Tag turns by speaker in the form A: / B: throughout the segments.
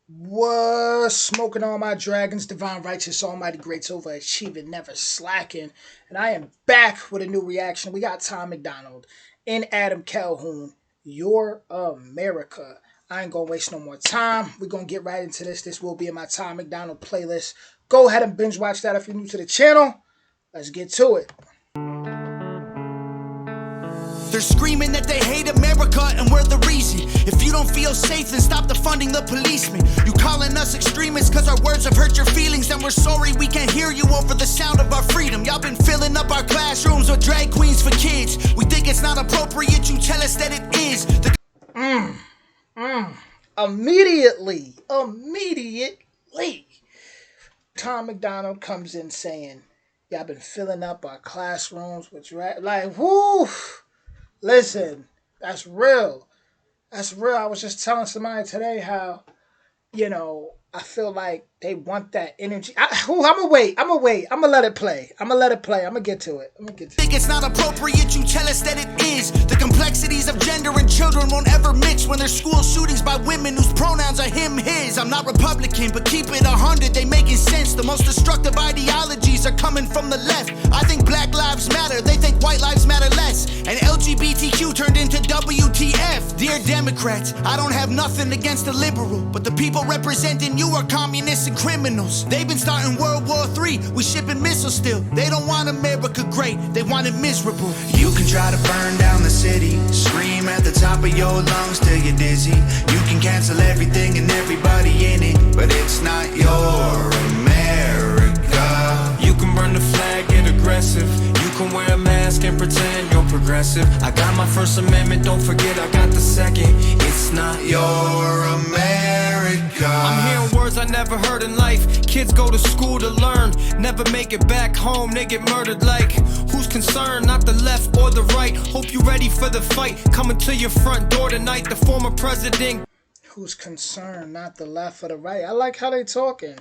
A: Was smoking all my dragons, divine righteous, almighty greats, overachieving, never slacking. And I am back with a new reaction. We got Tom MacDonald and Adam Calhoun, Your America. I ain't gonna waste no more time. We're gonna get right into this. This will be in my Tom MacDonald playlist. Go ahead and binge watch that if you're new to the channel. Let's get to it.
B: They're screaming that they hate America and we're the reason. If you don't feel safe, then stop defunding the policemen. You calling us extremists cause our words have hurt your feelings, and we're sorry we can't hear you over the sound of our freedom. Y'all been filling up our classrooms with drag queens for kids. We think it's not appropriate, you tell us that it is.
A: Immediately, Tom MacDonald comes in saying, y'all been filling up our classrooms with drag, like, whoo. Listen, that's real. That's real. I was just telling somebody today how, I feel like they want that energy. I'm gonna wait. I'm gonna let it play. I'm gonna get to it.
B: Think it's not appropriate, you tell us that it is. The complexities of gender and children won't ever mix when there's school shootings by women whose pronouns are him, his. I'm not Republican, but keep it 100, they making sense. The most destructive ideologies are coming from the left. I think Black Lives Matter, they think white lives matter less. And LGBTQ turned into WTF. Dear Democrats, I don't have nothing against the liberal, but the people representing you are communists and criminals. They've been starting World War III, we shipping missiles still. They don't want America great, they want it miserable. You can try to burn down the city, scream at the top of your lungs till you're dizzy. You can cancel everything and everybody in it, but it's not your America. You can burn the flag, get aggressive. You can wear a mask and pretend you're progressive. I got my First Amendment, don't forget I got the second. It's not your America. I'm hearing words I never heard in life. Kids go to school to learn, never make it back home, they get murdered. Like, who's concerned? Not the left or the right. Hope you're ready for the fight, coming to your front door tonight. The former president.
A: Who's concerned? Not the left or the right. I like how they talking.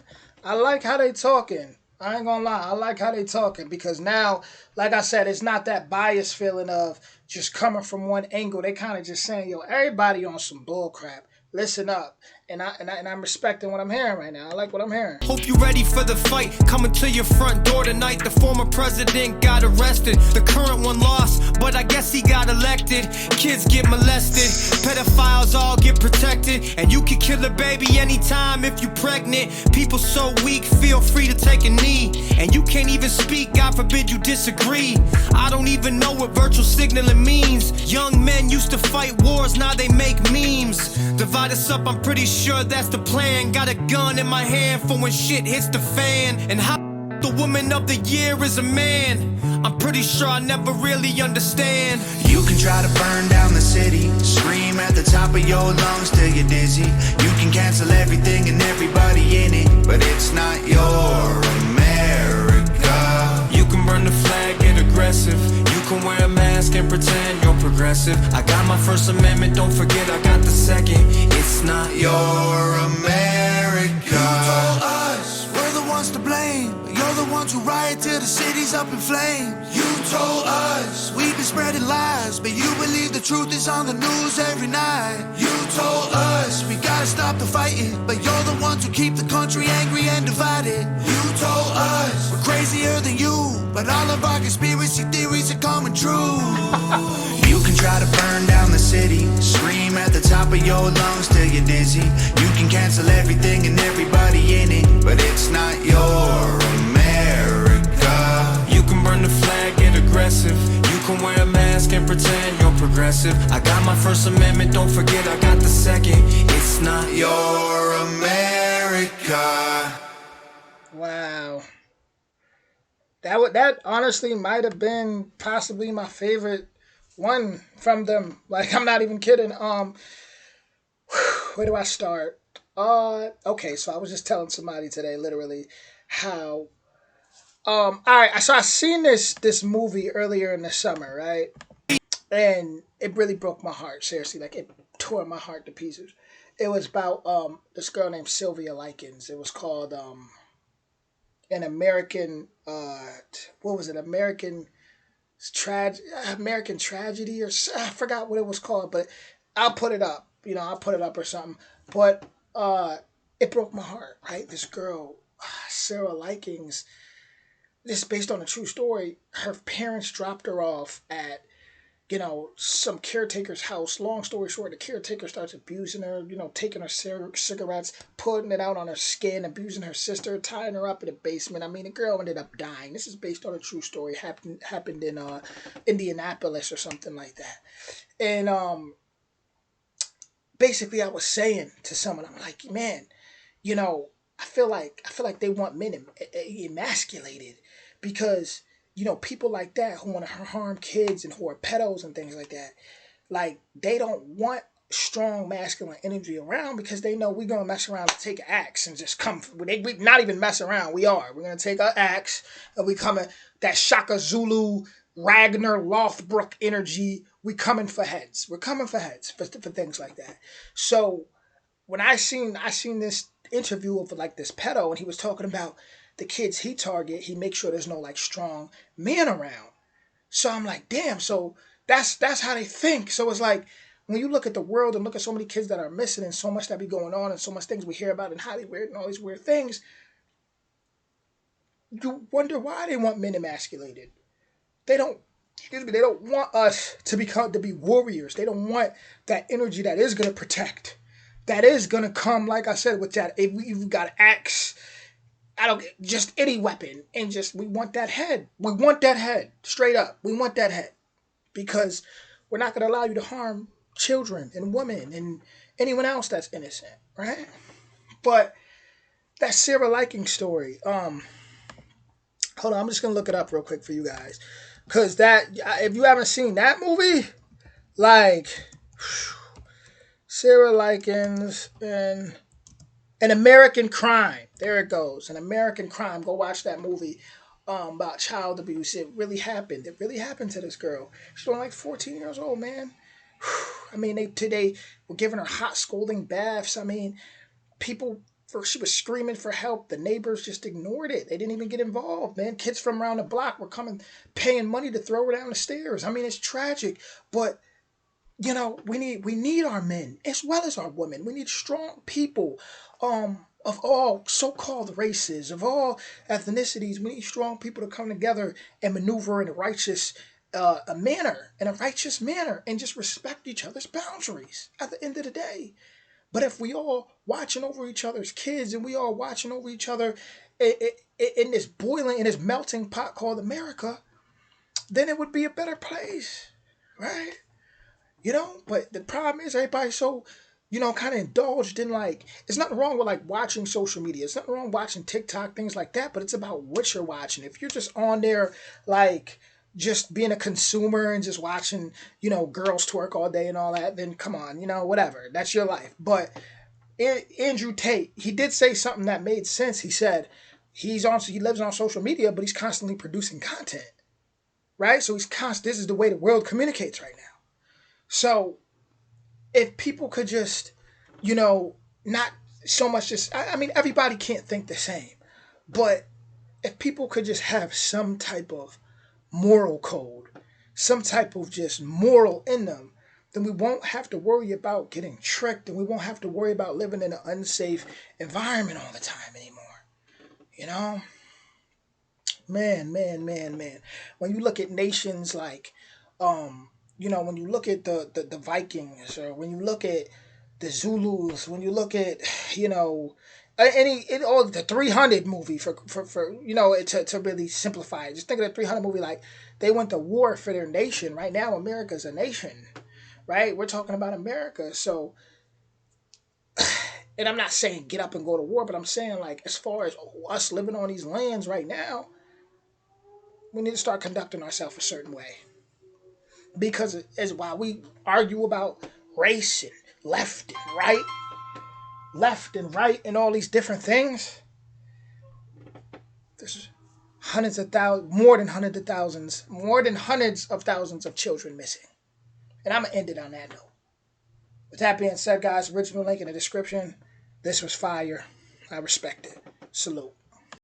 A: I ain't gonna lie, I like how they talking, because now, like I said, it's not that biased feeling of just coming from one angle. They kind of just saying, yo, everybody on some bull crap. Listen up. And I'm respecting what I'm hearing right now. I like what I'm hearing.
B: Hope you ready for the fight, coming to your front door tonight. The former president got arrested, the current one lost, but I guess he got elected. Kids get molested, pedophiles all get protected, and you can kill a baby anytime if you pregnant. People so weak, feel free to take a knee, and you can't even speak, God forbid you disagree. I don't even know what virtual signaling means. Young men used to fight wars, now they make memes. Divide us up, I'm pretty sure that's the plan. Got a gun in my hand for when shit hits the fan. And how the woman of the year is a man, I'm pretty sure I never really understand. You can try to burn down the city, scream at the top of your lungs till you're dizzy. You can cancel everything and everybody in it, but it's not your America. You can burn the flag, get aggressive. You can wear a mask and pretend you're progressive. I got my First Amendment, don't forget I got the second. It's not your America. You told us we're the ones to blame, but you're the ones who riot till the city's up in flames. You told us we've been spreading lies, but you believe the truth is on the news every night. You told us we gotta stop the fighting, but you're the ones who keep the country angry and divided. You told us we're crazier than you, but all of our conspiracy theories are coming true. You can try to burn down the city, scream at the top of your lungs till you're dizzy. You can cancel everything and everybody in it, but it's not your America. You can burn the flag, get aggressive. You can wear a mask and pretend you're progressive. I got my First Amendment, don't forget I got the second. It's not your America.
A: Wow. That honestly might have been possibly my favorite one from them. Like, I'm not even kidding. Where do I start? Okay, so I was just telling somebody today, literally, how all right, so I seen this movie earlier in the summer, right? And it really broke my heart, seriously. Like, it tore my heart to pieces. It was about this girl named Sylvia Likens. It was called an American what was it? American Tragedy, or I forgot what it was called, but I'll put it up. I'll put it up or something. But it broke my heart. Right, this girl, Sarah Likings. This is based on a true story. Her parents dropped her off at some caretaker's house. Long story short, the caretaker starts abusing her, taking her cigarettes, putting it out on her skin, abusing her sister, tying her up in the basement. I mean, the girl ended up dying. This is based on a true story. Happened in Indianapolis or something like that. And basically, I was saying to someone, I'm like, man, you know, I feel like they want men emasculated because people like that who want to harm kids and who are pedos and things like that, like they don't want strong masculine energy around because they know we're gonna mess around and take an axe and just come. We not even mess around. We're gonna take an axe and we coming that Shaka Zulu Ragnar Lothbrok energy. We coming for heads. We're coming for heads for things like that. So when I seen this interview of like this pedo and he was talking about the kids he target, he makes sure there's no like strong men around. So I'm like, damn. So that's how they think. So it's like when you look at the world and look at so many kids that are missing and so much that be going on and so much things we hear about in Hollywood and all these weird things, you wonder why they want men emasculated. They don't. Excuse me. They don't want us to be warriors. They don't want that energy that is gonna protect. That is gonna come, like I said, with that. If you've got an axe, I don't just any weapon, and just we want that head. We want that head straight up. We want that head because we're not gonna allow you to harm children and women and anyone else that's innocent, right? But that Sarah Liking story. Hold on, I'm just gonna look it up real quick for you guys, cause that if you haven't seen that movie, like Sarah Likens and An American Crime. There it goes. An American Crime. Go watch that movie about child abuse. It really happened. It really happened to this girl. She's only like 14 years old, man. I mean, they today were giving her hot scolding baths. I mean, people. She was screaming for help. The neighbors just ignored it. They didn't even get involved, man. Kids from around the block were coming, paying money to throw her down the stairs. I mean, it's tragic, but we need our men as well as our women. We need strong people of all so-called races, of all ethnicities. We need strong people to come together and maneuver in a righteous manner and just respect each other's boundaries at the end of the day. But if we all watching over each other's kids and we all watching over each other in this boiling, in this melting pot called America, then it would be a better place, right? But the problem is everybody's so, kind of indulged in like, it's nothing wrong with like watching social media. It's nothing wrong watching TikTok, things like that, but it's about what you're watching. If you're just on there, like, just being a consumer and just watching, girls twerk all day and all that, then come on, whatever. That's your life. But Andrew Tate, he did say something that made sense. He said he lives on social media, but he's constantly producing content, right? So this is the way the world communicates right now. So if people could just, not so much just, I mean, everybody can't think the same, but if people could just have some type of moral code, some type of just moral in them, then we won't have to worry about getting tricked and we won't have to worry about living in an unsafe environment all the time anymore. You know? Man, man, man, man. When you look at nations like, when you look at the Vikings, or when you look at the Zulus, when you look at, all the 300 movie for to really simplify it. Just think of the 300 movie like they went to war for their nation. Right now, America's a nation, right? We're talking about America. So, and I'm not saying get up and go to war, but I'm saying like as far as us living on these lands right now, we need to start conducting ourselves a certain way. Because as while we argue about race and left and right, and all these different things, there's hundreds of thousands, more than hundreds of thousands of children missing. And I'm gonna end it on that note. With that being said, guys, original link in the description. This was fire. I respect it. Salute.